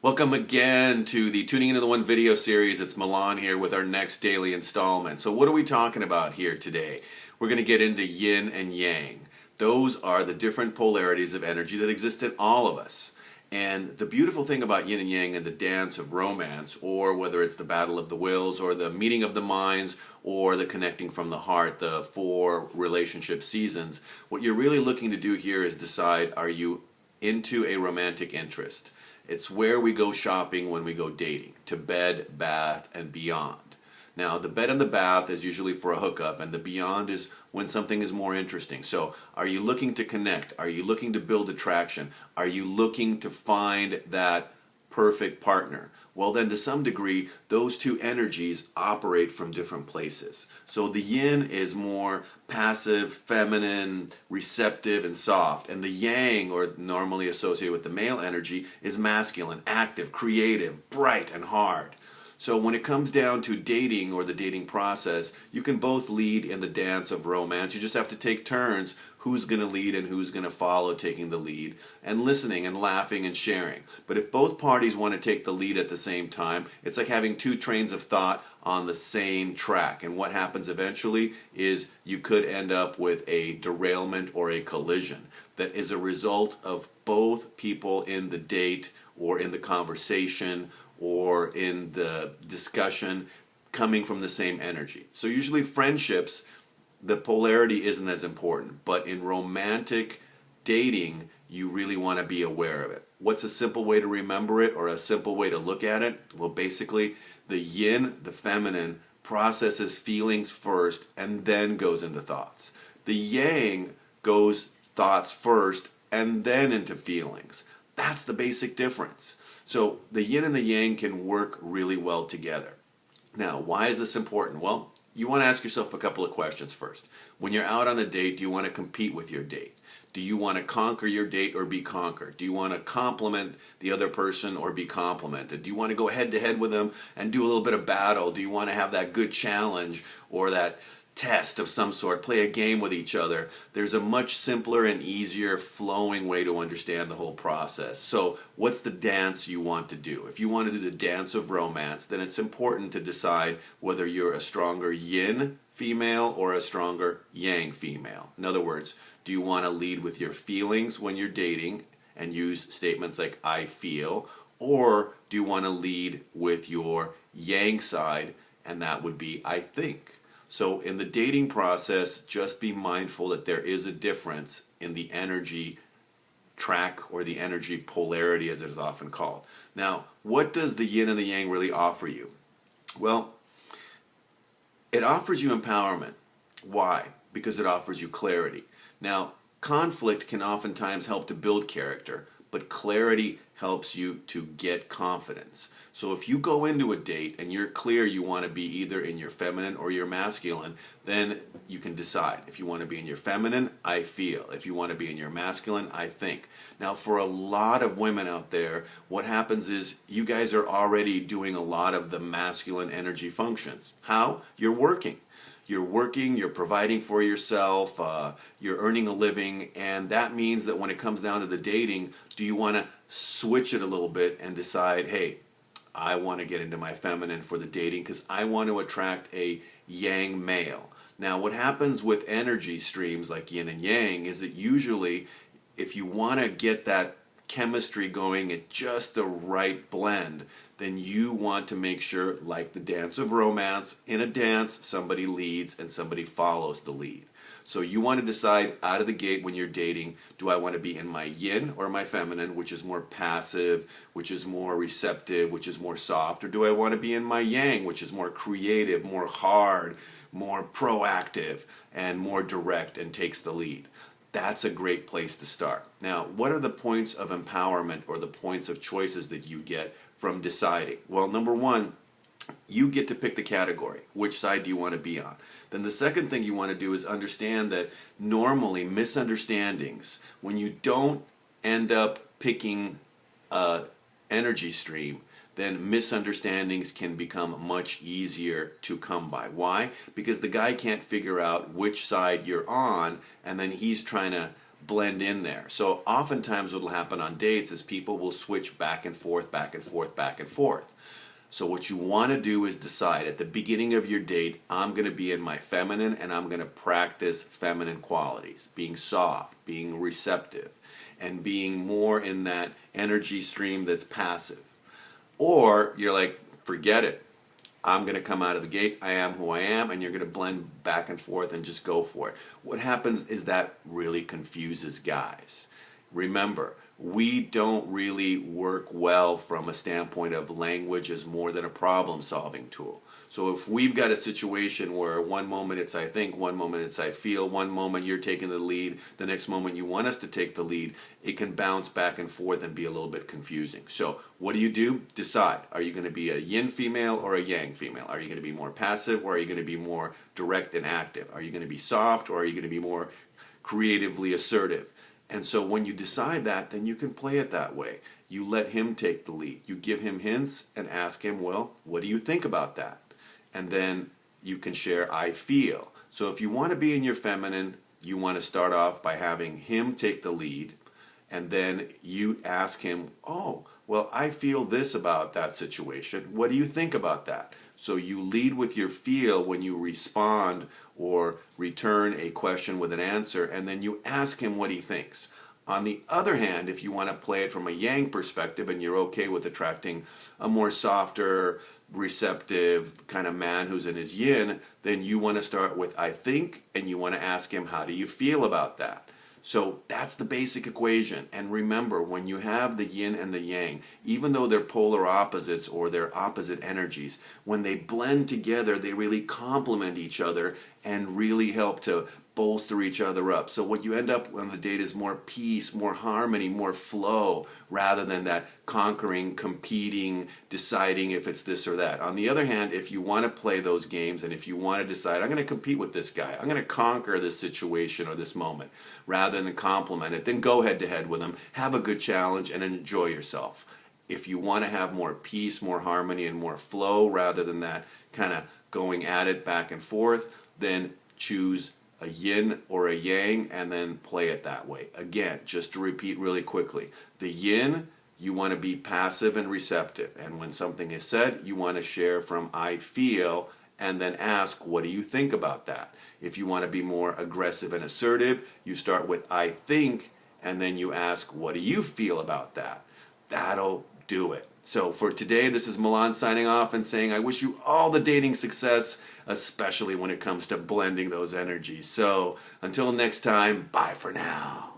Welcome again to the Tuning Into the One video series. It's Milan here with our next daily installment. So what are we talking about here today? We're going to get into yin and yang. Those are the different polarities of energy that exist in all of us. And the beautiful thing about yin and yang and the dance of romance, or whether it's the battle of the wills, or the meeting of the minds, or the connecting from the heart, the 4 relationship seasons, what you're really looking to do here is decide, are you into a romantic interest? It's where we go shopping when we go dating, to bed, bath, and beyond. Now, the bed and the bath is usually for a hookup, and the beyond is when something is more interesting. So, are you looking to connect? Are you looking to build attraction? Are you looking to find that perfect partner? Well, then to some degree, those two energies operate from different places. So the yin is more passive, feminine, receptive, and soft. And the yang, or normally associated with the male energy, is masculine, active, creative, bright, and hard. So when it comes down to dating or the dating process, you can both lead in the dance of romance. You just have to take turns who's going to lead and who's going to follow taking the lead, and listening and laughing and sharing. But if both parties want to take the lead at the same time, it's like having 2 trains of thought on the same track. And what happens eventually is you could end up with a derailment or a collision that is a result of both people in the date or in the conversation or in the discussion coming from the same energy. So usually friendships, the polarity isn't as important, but in romantic dating, you really want to be aware of it. What's a simple way to remember it, or a simple way to look at it? Well, basically, the yin, the feminine, processes feelings first and then goes into thoughts. The yang goes thoughts first and then into feelings. That's the basic difference. So the yin and the yang can work really well together. Now, why is this important? Well, you want to ask yourself a couple of questions first. When you're out on a date, do you want to compete with your date? Do you want to conquer your date or be conquered? Do you want to compliment the other person or be complimented? Do you want to go head to head with them and do a little bit of battle? Do you want to have that good challenge or that test of some sort, play a game with each other? There's a much simpler and easier flowing way to understand the whole process. So what's the dance you want to do? If you want to do the dance of romance, then it's important to decide whether you're a stronger yin female or a stronger yang female. In other words, do you want to lead with your feelings when you're dating and use statements like I feel, or do you want to lead with your yang side, and that would be I think? So in the dating process, just be mindful that there is a difference in the energy track, or the energy polarity as it is often called. Now, what does the yin and the yang really offer you? Well, it offers you empowerment. Why? Because it offers you clarity. Now, conflict can oftentimes help to build character, but clarity helps you to get confidence. So if you go into a date and you're clear you want to be either in your feminine or your masculine, then you can decide. If you want to be in your feminine, I feel. If you want to be in your masculine, I think. Now, for a lot of women out there, what happens is you guys are already doing a lot of the masculine energy functions. How? You're working. You're working, you're providing for yourself, you're earning a living, and that means that when it comes down to the dating, do you want to switch it a little bit and decide, hey, I want to get into my feminine for the dating because I want to attract a yang male. Now, what happens with energy streams like yin and yang is that usually if you want to get that chemistry going at just the right blend, then you want to make sure, like the dance of romance, in a dance, somebody leads and somebody follows the lead. So you want to decide out of the gate when you're dating, do I want to be in my yin or my feminine, which is more passive, which is more receptive, which is more soft, or do I want to be in my yang, which is more creative, more hard, more proactive, and more direct and takes the lead? That's a great place to start. Now, what are the points of empowerment or the points of choices that you get from deciding? Well, number one, you get to pick the category. Which side do you want to be on? Then the second thing you want to do is understand that normally misunderstandings, when you don't end up picking an energy stream, then misunderstandings can become much easier to come by. Why? Because the guy can't figure out which side you're on, and then he's trying to blend in there. So oftentimes what will happen on dates is people will switch back and forth, back and forth, back and forth. So what you want to do is decide at the beginning of your date, I'm going to be in my feminine and I'm going to practice feminine qualities, being soft, being receptive, and being more in that energy stream that's passive. Or you're like, forget it. I'm going to come out of the gate, I am who I am, and you're going to blend back and forth and just go for it. What happens is that really confuses guys. Remember, we don't really work well from a standpoint of language as more than a problem-solving tool. So if we've got a situation where one moment it's I think, one moment it's I feel, one moment you're taking the lead, the next moment you want us to take the lead, it can bounce back and forth and be a little bit confusing. So what do? Decide. Are you going to be a yin female or a yang female? Are you going to be more passive or are you going to be more direct and active? Are you going to be soft or are you going to be more creatively assertive? And so when you decide that, then you can play it that way. You let him take the lead. You give him hints and ask him, well, what do you think about that? And then you can share, I feel. So if you want to be in your feminine, you want to start off by having him take the lead. And then you ask him, oh, well, I feel this about that situation. What do you think about that? So you lead with your feel when you respond or return a question with an answer, and then you ask him what he thinks. On the other hand, if you want to play it from a yang perspective and you're okay with attracting a more softer, receptive kind of man who's in his yin, then you want to start with I think, and you want to ask him, how do you feel about that? So that's the basic equation. And remember, when you have the yin and the yang, even though they're polar opposites or they're opposite energies, when they blend together, they really complement each other and really help to bolster each other up. So what you end up on the date is more peace, more harmony, more flow, rather than that conquering, competing, deciding if it's this or that. On the other hand, if you want to play those games and if you want to decide, I'm going to compete with this guy, I'm going to conquer this situation or this moment, rather than complement it, then go head to head with him, have a good challenge, and enjoy yourself. If you want to have more peace, more harmony, and more flow, rather than that kind of going at it back and forth, then choose a yin or a yang and then play it that way. Again, just to repeat really quickly, the yin, you want to be passive and receptive, and when something is said, you want to share from I feel and then ask, what do you think about that? If you want to be more aggressive and assertive, you start with I think and then you ask, what do you feel about that? That'll do it. So for today, this is Milan signing off and saying I wish you all the dating success, especially when it comes to blending those energies. So until next time, bye for now.